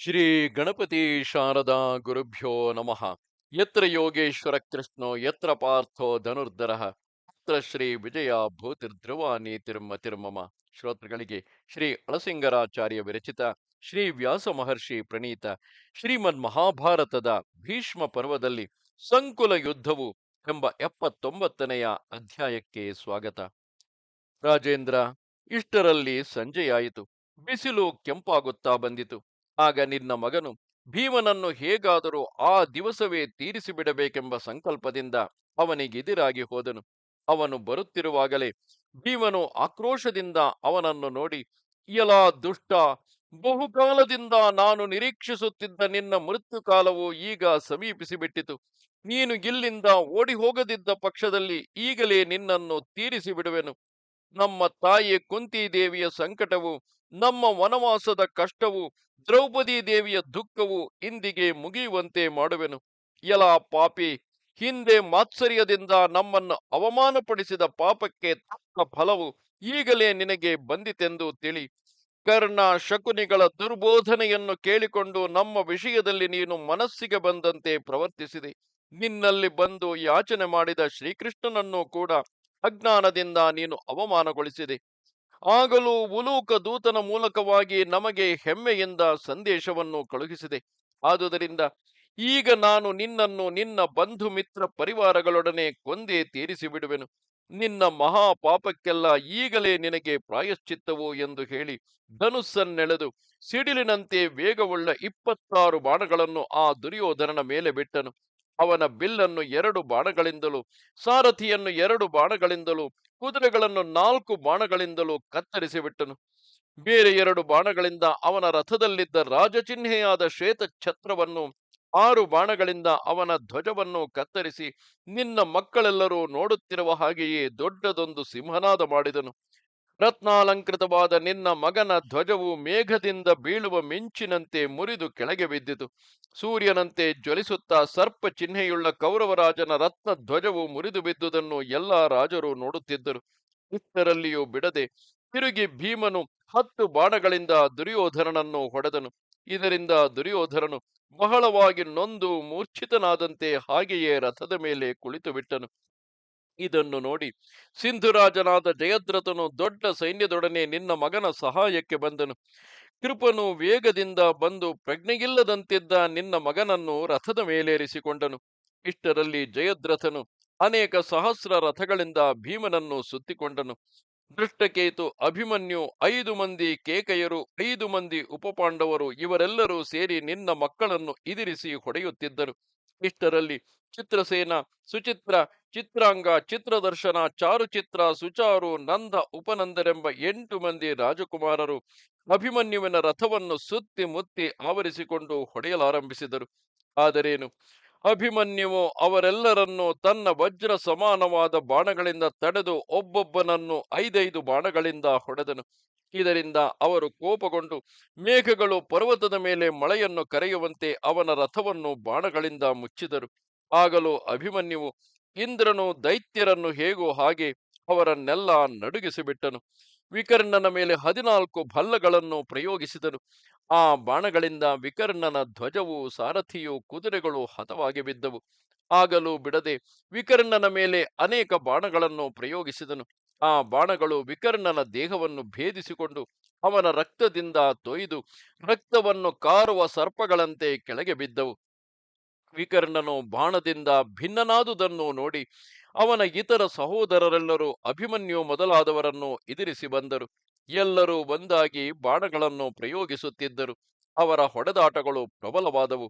ಶ್ರೀ ಗಣಪತಿ ಶಾರದಾ ಗುರುಭ್ಯೋ ನಮಃ. ಯತ್ರ ಯೋಗೇಶ್ವರ ಕೃಷ್ಣೋ ಯತ್ರ ಪಾರ್ಥೋ ಧನುರ್ಧರಃ ತತ್ರ ಶ್ರೀ ವಿಜಯ ಭೂತಿರ್ಧ್ರುವ ನೀತಿರ್ಮತಿರ್ಮಮ. ಶ್ರೋತೃಗಳಿಗೆ ಶ್ರೀ ಅಳಸಿಂಗರಾಚಾರ್ಯ ವಿರಚಿತ ಶ್ರೀ ವ್ಯಾಸ ಮಹರ್ಷಿ ಪ್ರಣೀತ ಶ್ರೀಮನ್ ಮಹಾಭಾರತದ ಭೀಷ್ಮ ಪರ್ವದಲ್ಲಿ ಸಂಕುಲ ಯುದ್ಧವು ಎಂಬ 79ನೆಯ ಅಧ್ಯಾಯಕ್ಕೆ ಸ್ವಾಗತ. ರಾಜೇಂದ್ರ, ಇಷ್ಟರಲ್ಲಿ ಸಂಜೆಯಾಯಿತು. ಬಿಸಿಲು ಕೆಂಪಾಗುತ್ತಾ ಬಂದಿತು. ಆಗ ನಿನ್ನ ಮಗನು ಭೀಮನನ್ನು ಹೇಗಾದರೂ ಆ ದಿವಸವೇ ತೀರಿಸಿಬಿಡಬೇಕೆಂಬ ಸಂಕಲ್ಪದಿಂದ ಅವನಿಗೆದಿರಾಗಿ ಹೋದನು. ಅವನು ಬರುತ್ತಿರುವಾಗಲೇ ಭೀಮನು ಆಕ್ರೋಶದಿಂದ ಅವನನ್ನು ನೋಡಿ, ಎಲಾ ದುಷ್ಟ, ಬಹುಕಾಲದಿಂದ ನಾನು ನಿರೀಕ್ಷಿಸುತ್ತಿದ್ದ ನಿನ್ನ ಮೃತ್ಯುಕಾಲವು ಈಗ ಸಮೀಪಿಸಿಬಿಟ್ಟಿತು. ನೀನು ಇಲ್ಲಿಂದ ಓಡಿ ಹೋಗದಿದ್ದ ಪಕ್ಷದಲ್ಲಿ ಈಗಲೇ ನಿನ್ನನ್ನು ತೀರಿಸಿ ಬಿಡುವೆನು. ನಮ್ಮ ತಾಯಿ ಕುಂತಿ ದೇವಿಯ ಸಂಕಟವು, ನಮ್ಮ ವನವಾಸದ ಕಷ್ಟವು, ದ್ರೌಪದಿ ದೇವಿಯ ದುಃಖವು ಇಂದಿಗೆ ಮುಗಿಯುವಂತೆ ಮಾಡುವೆನು. ಎಲಾ ಪಾಪಿ, ಹಿಂದೆ ಮಾತ್ಸರ್ಯದಿಂದ ನಮ್ಮನ್ನು ಅವಮಾನಪಡಿಸಿದ ಪಾಪಕ್ಕೆ ತಕ್ಕ ಫಲವು ಈಗಲೇ ನಿನಗೆ ಬಂದಿತೆಂದು ತಿಳಿ. ಕರ್ಣ ಶಕುನಿಗಳ ದುರ್ಬೋಧನೆಯನ್ನು ಕೇಳಿಕೊಂಡು ನಮ್ಮ ವಿಷಯದಲ್ಲಿ ನೀನು ಮನಸ್ಸಿಗೆ ಬಂದಂತೆ ಪ್ರವರ್ತಿಸಿದೆ. ನಿನ್ನಲ್ಲಿ ಬಂದು ಯಾಚನೆ ಮಾಡಿದ ಶ್ರೀಕೃಷ್ಣನನ್ನು ಕೂಡ ಅಜ್ಞಾನದಿಂದ ನೀನು ಅವಮಾನಗೊಳಿಸಿದೆ. ಆಗಲೂ ಉಲೂಕ ದೂತನ ಮೂಲಕವಾಗಿ ನಮಗೆ ಹೆಮ್ಮೆಯಿಂದ ಸಂದೇಶವನ್ನು ಕಳುಹಿಸಿದೆ. ಆದುದರಿಂದ ಈಗ ನಾನು ನಿನ್ನನ್ನು ನಿನ್ನ ಬಂಧು ಮಿತ್ರ ಪರಿವಾರಗಳೊಡನೆ ಕೊಂದೇ ತೀರಿಸಿ ಬಿಡುವೆನು. ನಿನ್ನ ಮಹಾಪಾಪಕ್ಕೆಲ್ಲ ಈಗಲೇ ನಿನಗೆ ಪ್ರಾಯಶ್ಚಿತ್ತವು ಎಂದು ಹೇಳಿ ಧನುಸ್ಸನ್ನೆಳೆದು ಸಿಡಿಲಿನಂತೆ ವೇಗವುಳ್ಳ 26 ಬಾಣಗಳನ್ನು ಆ ದುರ್ಯೋಧನನ ಮೇಲೆ ಬಿಟ್ಟನು. ಅವನ ಬಿಲ್ಲನ್ನು 2 ಬಾಣಗಳಿಂದಲೂ, ಸಾರಥಿಯನ್ನು 2 ಬಾಣಗಳಿಂದಲೂ, ಕುದುರೆಗಳನ್ನು 4 ಬಾಣಗಳಿಂದಲೂ ಕತ್ತರಿಸಿ ಬಿಟ್ಟನು. ಬೇರೆ 2 ಬಾಣಗಳಿಂದ ಅವನ ರಥದಲ್ಲಿದ್ದ ರಾಜಚಿಹ್ನೆಯಾದ ಶ್ವೇತ ಛತ್ರವನ್ನು, 6 ಬಾಣಗಳಿಂದ ಅವನ ಧ್ವಜವನ್ನು ಕತ್ತರಿಸಿ ನಿನ್ನ ಮಕ್ಕಳೆಲ್ಲರೂ ನೋಡುತ್ತಿರುವ ಹಾಗೆಯೇ ದೊಡ್ಡದೊಂದು ಸಿಂಹನಾದ ಮಾಡಿದನು. ರತ್ನಾಲಂಕೃತವಾದ ನಿನ್ನ ಮಗನ ಧ್ವಜವು ಮೇಘದಿಂದ ಬೀಳುವ ಮಿಂಚಿನಂತೆ ಮುರಿದು ಕೆಳಗೆ ಬಿದ್ದಿತು. ಸೂರ್ಯನಂತೆ ಜ್ವಲಿಸುತ್ತಾ ಸರ್ಪ ಚಿಹ್ನೆಯುಳ್ಳ ಕೌರವರಾಜನ ರತ್ನ ಧ್ವಜವು ಮುರಿದು ಬಿದ್ದುದನ್ನು ಎಲ್ಲಾ ರಾಜರು ನೋಡುತ್ತಿದ್ದರು. ಇಷ್ಟರಲ್ಲಿಯೂ ಬಿಡದೆ ತಿರುಗಿ ಭೀಮನು 10 ಬಾಣಗಳಿಂದ ದುರ್ಯೋಧನನನ್ನು ಹೊಡೆದನು. ಇದರಿಂದ ದುರ್ಯೋಧನನು ಬಹಳವಾಗಿ ನೊಂದು ಮೂರ್ಛಿತನಾದಂತೆ ಹಾಗೆಯೇ ರಥದ ಮೇಲೆ ಕುಳಿತು ಬಿಟ್ಟನು. ಇದನ್ನು ನೋಡಿ ಸಿಂಧುರಾಜನಾದ ಜಯದ್ರಥನು ದೊಡ್ಡ ಸೈನ್ಯದೊಡನೆ ನಿನ್ನ ಮಗನ ಸಹಾಯಕ್ಕೆ ಬಂದನು. ಕೃಪನು ವೇಗದಿಂದ ಬಂದು ಪ್ರಜ್ಞೆಯಿಲ್ಲದಂತಿದ್ದ ನಿನ್ನ ಮಗನನ್ನು ರಥದ ಮೇಲೇರಿಸಿಕೊಂಡನು. ಇಷ್ಟರಲ್ಲಿ ಜಯದ್ರಥನು ಅನೇಕ ಸಹಸ್ರ ರಥಗಳಿಂದ ಭೀಮನನ್ನು ಸುತ್ತಿಕೊಂಡನು. ದೃಷ್ಟಕೇತು, ಅಭಿಮನ್ಯು, 5 ಮಂದಿ ಕೇಕಯರು, 5 ಮಂದಿ ಉಪಪಾಂಡವರು ಇವರೆಲ್ಲರೂ ಸೇರಿ ನಿನ್ನ ಮಕ್ಕಳನ್ನು ಇದಿರಿಸಿ ಹೊಡೆಯುತ್ತಿದ್ದರು. ಇಷ್ಟರಲ್ಲಿ ಚಿತ್ರಸೇನ, ಸುಚಿತ್ರ, ಚಿತ್ರಾಂಗ, ಚಿತ್ರದರ್ಶನ, ಚಾರುಚಿತ್ರ, ಸುಚಾರು, ನಂದ, ಉಪನಂದರೆಂಬ 8 ಮಂದಿ ರಾಜಕುಮಾರರು ಅಭಿಮನ್ಯುವಿನ ರಥವನ್ನು ಸುತ್ತಿ ಮುತ್ತಿ ಆವರಿಸಿಕೊಂಡು ಹೊಡೆಯಲಾರಂಭಿಸಿದರು. ಆದರೇನು, ಅಭಿಮನ್ಯುವು ಅವರೆಲ್ಲರನ್ನೂ ತನ್ನ ವಜ್ರ ಸಮಾನವಾದ ಬಾಣಗಳಿಂದ ತಡೆದು ಒಬ್ಬೊಬ್ಬನನ್ನು 5 ಬಾಣಗಳಿಂದ ಹೊಡೆದನು. ಇದರಿಂದ ಅವರು ಕೋಪಗೊಂಡು ಮೇಘಗಳು ಪರ್ವತದ ಮೇಲೆ ಮಳೆಯನ್ನು ಕರೆಯುವಂತೆ ಅವನ ರಥವನ್ನು ಬಾಣಗಳಿಂದ ಮುಚ್ಚಿದರು. ಆಗಲೂ ಅಭಿಮನ್ಯುವು ಇಂದ್ರನು ದೈತ್ಯರನ್ನು ಹೇಗೋ ಹಾಗೆ ಅವರನ್ನೆಲ್ಲ ನಡುಗಿಸಿಬಿಟ್ಟನು. ವಿಕರ್ಣನ ಮೇಲೆ 14 ಭಲ್ಲಗಳನ್ನು ಪ್ರಯೋಗಿಸಿದನು. ಆ ಬಾಣಗಳಿಂದ ವಿಕರ್ಣನ ಧ್ವಜವು, ಸಾರಥಿಯು, ಕುದುರೆಗಳು ಹತವಾಗಿ ಬಿದ್ದವು. ಆಗಲೂ ಬಿಡದೆ ವಿಕರ್ಣನ ಮೇಲೆ ಅನೇಕ ಬಾಣಗಳನ್ನು ಪ್ರಯೋಗಿಸಿದನು. ಆ ಬಾಣಗಳು ವಿಕರ್ಣನ ದೇಹವನ್ನು ಭೇದಿಸಿಕೊಂಡು ಅವನ ರಕ್ತದಿಂದ ತೊಯ್ದು ರಕ್ತವನ್ನು ಕಾರುವ ಸರ್ಪಗಳಂತೆ ಕೆಳಗೆ ಬಿದ್ದವು. ವಿಕರ್ಣನು ಬಾಣದಿಂದ ಭಿನ್ನನಾದುದನ್ನು ನೋಡಿ ಅವನ ಇತರ ಸಹೋದರರೆಲ್ಲರೂ ಅಭಿಮನ್ಯು ಮೊದಲಾದವರನ್ನು ಎದುರಿಸಿ ಬಂದರು. ಎಲ್ಲರೂ ಒಂದಾಗಿ ಬಾಣಗಳನ್ನು ಪ್ರಯೋಗಿಸುತ್ತಿದ್ದರು. ಅವರ ಹೊಡೆದಾಟಗಳು ಪ್ರಬಲವಾದವು.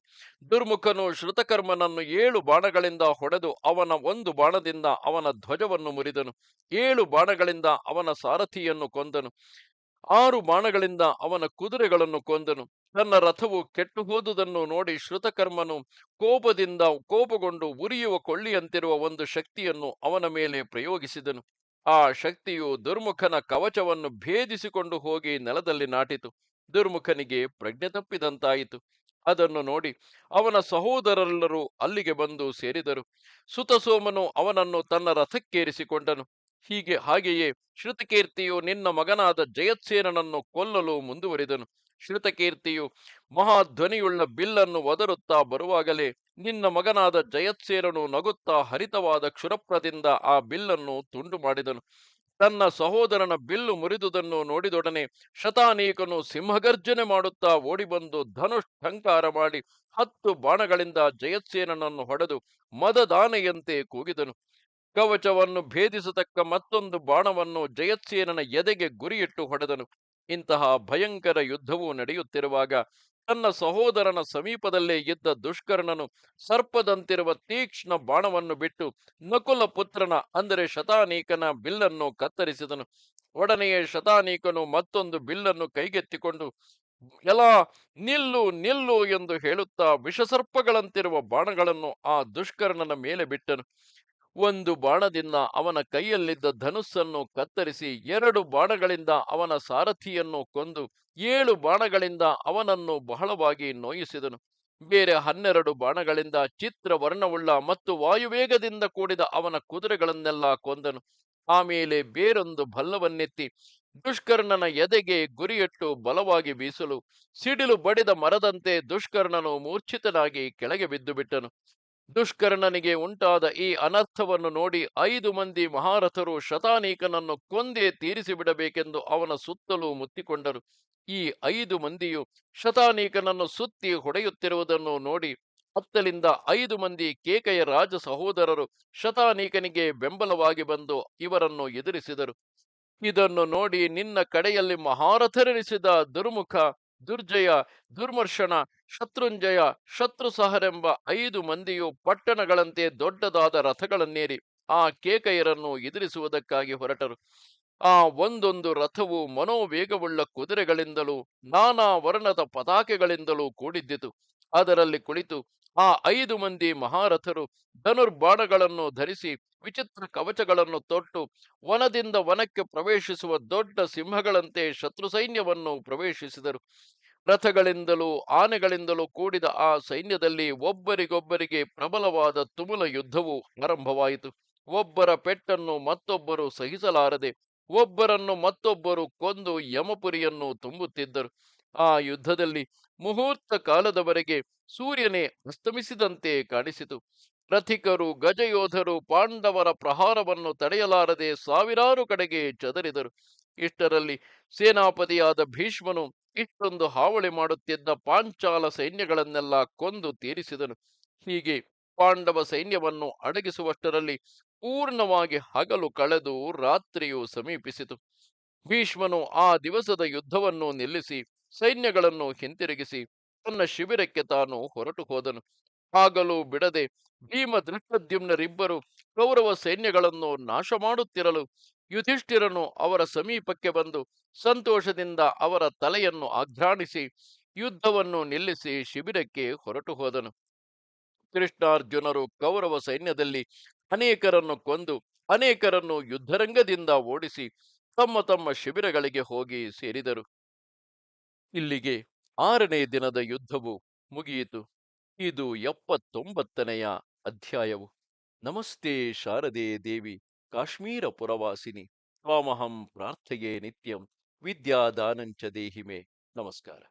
ದುರ್ಮುಖನು ಶ್ರುತಕರ್ಮನನ್ನು 7 ಬಾಣಗಳಿಂದ ಹೊಡೆದು ಅವನ 1 ಬಾಣದಿಂದ ಅವನ ಧ್ವಜವನ್ನು ಮುರಿದನು. 7 ಬಾಣಗಳಿಂದ ಅವನ ಸಾರಥಿಯನ್ನು ಕೊಂದನು. 6 ಬಾಣಗಳಿಂದ ಅವನ ಕುದುರೆಗಳನ್ನು ಕೊಂದನು. ತನ್ನ ರಥವು ಕೆಟ್ಟು ಹೋದುದನ್ನು ನೋಡಿ ಶ್ರುತಕರ್ಮನು ಕೋಪಗೊಂಡು ಉರಿಯುವ ಕೊಳ್ಳಿಯಂತಿರುವ ಒಂದು ಶಕ್ತಿಯನ್ನು ಅವನ ಮೇಲೆ ಪ್ರಯೋಗಿಸಿದನು. ಆ ಶಕ್ತಿಯು ದುರ್ಮುಖನ ಕವಚವನ್ನು ಭೇದಿಸಿಕೊಂಡು ಹೋಗಿ ನೆಲದಲ್ಲಿ ನಾಟಿತು. ದುರ್ಮುಖನಿಗೆ ಪ್ರಜ್ಞೆ ತಪ್ಪಿದಂತಾಯಿತು. ಅದನ್ನು ನೋಡಿ ಅವನ ಸಹೋದರರೆಲ್ಲರೂ ಅಲ್ಲಿಗೆ ಬಂದು ಸೇರಿದರು. ಸುತಸೋಮನು ಅವನನ್ನು ತನ್ನ ರಥಕ್ಕೇರಿಸಿಕೊಂಡನು. ಹಾಗೆಯೇ ಶ್ರುತಕೀರ್ತಿಯು ನಿನ್ನ ಮಗನಾದ ಜಯತ್ಸೇನನನ್ನು ಕೊಲ್ಲಲು ಮುಂದುವರಿದನು. ಶ್ರುತಕೀರ್ತಿಯು ಮಹಾಧ್ವನಿಯುಳ್ಳ ಬಿಲ್ಲನ್ನು ಒದರುತ್ತಾ ಬರುವಾಗಲೇ ನಿನ್ನ ಮಗನಾದ ಜಯತ್ಸೇನನು ನಗುತ್ತಾ ಹರಿತವಾದ ಕ್ಷುರಪ್ರದಿಂದ ಆ ಬಿಲ್ಲನ್ನು ತುಂಡು ಮಾಡಿದನು. ತನ್ನ ಸಹೋದರನ ಬಿಲ್ಲು ಮುರಿದುದನ್ನು ನೋಡಿದೊಡನೆ ಶತಾನೀಕನು ಸಿಂಹಗರ್ಜನೆ ಮಾಡುತ್ತಾ ಓಡಿಬಂದು ಧನುಷ್ಠಂಕಾರ ಮಾಡಿ 10 ಬಾಣಗಳಿಂದ ಜಯತ್ಸೇನನನ್ನು ಹೊಡೆದು ಮದದಾನೆಯಂತೆ ಕೂಗಿದನು. ಕವಚವನ್ನು ಭೇದಿಸತಕ್ಕ ಮತ್ತೊಂದು ಬಾಣವನ್ನು ಜಯತ್ಸೇನನ ಎದೆಗೆ ಗುರಿಯಿಟ್ಟು ಹೊಡೆದನು. ಇಂತಹ ಭಯಂಕರ ಯುದ್ಧವು ನಡೆಯುತ್ತಿರುವಾಗ ತನ್ನ ಸಹೋದರನ ಸಮೀಪದಲ್ಲೇ ಇದ್ದ ದುಷ್ಕರ್ಣನು ಸರ್ಪದಂತಿರುವ ತೀಕ್ಷ್ಣ ಬಾಣವನ್ನು ಬಿಟ್ಟು ನಕುಲ ಪುತ್ರನ ಅಂದರೆ ಶತಾನೀಕನ ಬಿಲ್ಲನ್ನು ಕತ್ತರಿಸಿದನು. ಒಡನೆಯೇ ಶತಾನೀಕನು ಮತ್ತೊಂದು ಬಿಲ್ಲನ್ನು ಕೈಗೆತ್ತಿಕೊಂಡು ಎಲ್ಲಾ ನಿಲ್ಲು ನಿಲ್ಲು ಎಂದು ಹೇಳುತ್ತಾ ವಿಷಸರ್ಪಗಳಂತಿರುವ ಬಾಣಗಳನ್ನು ಆ ದುಷ್ಕರ್ಣನ ಮೇಲೆ ಬಿಟ್ಟನು. ಒಂದು ಬಾಣದಿಂದ ಅವನ ಕೈಯಲ್ಲಿದ್ದ ಧನುಸ್ಸನ್ನು ಕತ್ತರಿಸಿ 2 ಬಾಣಗಳಿಂದ ಅವನ ಸಾರಥಿಯನ್ನು ಕೊಂದು 7 ಬಾಣಗಳಿಂದ ಅವನನ್ನು ಬಹಳವಾಗಿ ನೋಯಿಸಿದನು. ಬೇರೆ 12 ಬಾಣಗಳಿಂದ ಚಿತ್ರವರ್ಣವುಳ್ಳ ಮತ್ತು ವಾಯುವೇಗದಿಂದ ಕೂಡಿದ ಅವನ ಕುದುರೆಗಳನ್ನೆಲ್ಲ ಕೊಂದನು. ಆಮೇಲೆ ಬೇರೊಂದು ಭಲ್ಲವನ್ನೆತ್ತಿ ದುಷ್ಕರ್ಣನ ಎದೆಗೆ ಗುರಿಯಿಟ್ಟು ಬಲವಾಗಿ ಬೀಸಲು ಸಿಡಿಲು ಬಡಿದ ಮರದಂತೆ ದುಷ್ಕರ್ಣನು ಮೂರ್ಛಿತನಾಗಿ ಕೆಳಗೆ ಬಿದ್ದು ಬಿಟ್ಟನು. ದುಷ್ಕರ್ಣನಿಗೆ ಉಂಟಾದ ಈ ಅನರ್ಥವನ್ನು ನೋಡಿ 5 ಮಂದಿ ಮಹಾರಥರು ಶತಾನೀಕನನ್ನು ಕೊಂದೇ ತೀರಿಸಿಬಿಡಬೇಕೆಂದು ಅವನ ಸುತ್ತಲೂ ಮುತ್ತಿಕೊಂಡರು. ಈ 5 ಮಂದಿಯು ಶತಾನೀಕನನ್ನು ಸುತ್ತಿ ಹೊಡೆಯುತ್ತಿರುವುದನ್ನು ನೋಡಿ ಅತ್ತಲಿಂದ 5 ಮಂದಿ ಕೇಕೆಯ ರಾಜ ಸಹೋದರರು ಶತಾನೀಕನಿಗೆ ಬೆಂಬಲವಾಗಿ ಬಂದು ಇವರನ್ನು ಎದುರಿಸಿದರು. ಇದನ್ನು ನೋಡಿ ನಿನ್ನ ಕಡೆಯಲ್ಲಿ ಮಹಾರಥರೆನಿಸಿದ ದುರ್ಮುಖ, ದುರ್ಜಯ, ದುರ್ಮರ್ಶನ, ಶತ್ರುಂಜಯ, ಶತ್ರುಸಹರೆಂಬ 5 ಮಂದಿಯು ಪಟ್ಟಣಗಳಂತೆ ದೊಡ್ಡದಾದ ರಥಗಳನ್ನೇರಿ ಆ ಕೇಕಯರನ್ನು ಎದುರಿಸುವುದಕ್ಕಾಗಿ ಹೊರಟರು. ಆ ಒಂದೊಂದು ರಥವು ಮನೋವೇಗವುಳ್ಳ ಕುದುರೆಗಳಿಂದಲೂ ನಾನಾ ವರ್ಣದ ಪತಾಕೆಗಳಿಂದಲೂ ಕೂಡಿದ್ದಿತು. ಅದರಲ್ಲಿ ಕುಳಿತು ಆ 5 ಮಂದಿ ಮಹಾರಥರು ಧನುರ್ಬಾಣಗಳನ್ನು ಧರಿಸಿ ವಿಚಿತ್ರ ಕವಚಗಳನ್ನು ತೊಟ್ಟು ವನದಿಂದ ವನಕ್ಕೆ ಪ್ರವೇಶಿಸುವ ದೊಡ್ಡ ಸಿಂಹಗಳಂತೆ ಶತ್ರು ಸೈನ್ಯವನ್ನು ಪ್ರವೇಶಿಸಿದರು. ರಥಗಳಿಂದಲೂ ಆನೆಗಳಿಂದಲೂ ಕೂಡಿದ ಆ ಸೈನ್ಯದಲ್ಲಿ ಒಬ್ಬರಿಗೊಬ್ಬರಿಗೆ ಪ್ರಬಲವಾದ ತುಮುಲ ಯುದ್ಧವು ಆರಂಭವಾಯಿತು. ಒಬ್ಬರ ಪೆಟ್ಟನ್ನು ಮತ್ತೊಬ್ಬರು ಸಹಿಸಲಾರದೆ ಒಬ್ಬರನ್ನು ಮತ್ತೊಬ್ಬರು ಕೊಂದು ಯಮಪುರಿಯನ್ನು ತುಂಬುತ್ತಿದ್ದರು. ಆ ಯುದ್ಧದಲ್ಲಿ ಮುಹೂರ್ತ ಕಾಲದವರೆಗೆ ಸೂರ್ಯನೇ ಅಸ್ತಮಿಸಿದಂತೆ ಕಾಣಿಸಿತು. ರಥಿಕರು ಗಜಯೋಧರು ಪಾಂಡವರ ಪ್ರಹಾರವನ್ನು ತಡೆಯಲಾರದೆ ಸಾವಿರಾರು ಕಡೆಗೆ ಚದರಿದರು. ಇಷ್ಟರಲ್ಲಿ ಸೇನಾಪತಿಯಾದ ಭೀಷ್ಮನು ಇಷ್ಟೊಂದು ಹಾವಳಿ ಮಾಡುತ್ತಿದ್ದ ಪಾಂಚಾಲ ಸೈನ್ಯಗಳನ್ನೆಲ್ಲ ಕೊಂದು ತೀರಿಸಿದನು. ಹೀಗೆ ಪಾಂಡವ ಸೈನ್ಯವನ್ನು ಅಡಗಿಸುವಷ್ಟರಲ್ಲಿ ಪೂರ್ಣವಾಗಿ ಹಗಲು ಕಳೆದು ರಾತ್ರಿಯು ಸಮೀಪಿಸಿತು. ಭೀಷ್ಮನು ಆ ದಿವಸದ ಯುದ್ಧವನ್ನು ನಿಲ್ಲಿಸಿ ಸೈನ್ಯಗಳನ್ನು ಹಿಂತಿರುಗಿಸಿ ತನ್ನ ಶಿಬಿರಕ್ಕೆ ತಾನು ಹೊರಟು ಹೋದನು. ಆಗಲೂ ಬಿಡದೆ ಭೀಮ ಧೃಷ್ಟದ್ಯುಮ್ನರಿಬ್ಬರು ಕೌರವ ಸೈನ್ಯಗಳನ್ನು ನಾಶ ಮಾಡುತ್ತಿರಲು ಯುಧಿಷ್ಠಿರನು ಅವರ ಸಮೀಪಕ್ಕೆ ಬಂದು ಸಂತೋಷದಿಂದ ಅವರ ತಲೆಯನ್ನು ಆಘ್ರಾಣಿಸಿ ಯುದ್ಧವನ್ನು ನಿಲ್ಲಿಸಿ ಶಿಬಿರಕ್ಕೆ ಹೊರಟು ಹೋದನು. ಕೃಷ್ಣಾರ್ಜುನರು ಕೌರವ ಸೈನ್ಯದಲ್ಲಿ ಅನೇಕರನ್ನು ಕೊಂದು ಅನೇಕರನ್ನು ಯುದ್ಧರಂಗದಿಂದ ಓಡಿಸಿ ತಮ್ಮ ತಮ್ಮ ಶಿಬಿರಗಳಿಗೆ ಹೋಗಿ ಸೇರಿದರು. ಇಲ್ಲಿಗೆ 6ನೇ ದಿನದ ಯುದ್ಧವು ಮುಗಿಯಿತು. ಇದು 79ನೆಯ ಅಧ್ಯಾಯವು. ನಮಸ್ತೆ ಶಾರದೆ ದೇವಿ ಕಾಶ್ಮೀರ ಪುರವಾಸಿನಿ ತ್ವಾಮಹಂ ಪ್ರಾರ್ಥಯೇ ನಿತ್ಯಂ ವಿದ್ಯಾದಾನಂಚ ದೇಹಿಮೆ. ನಮಸ್ಕಾರ.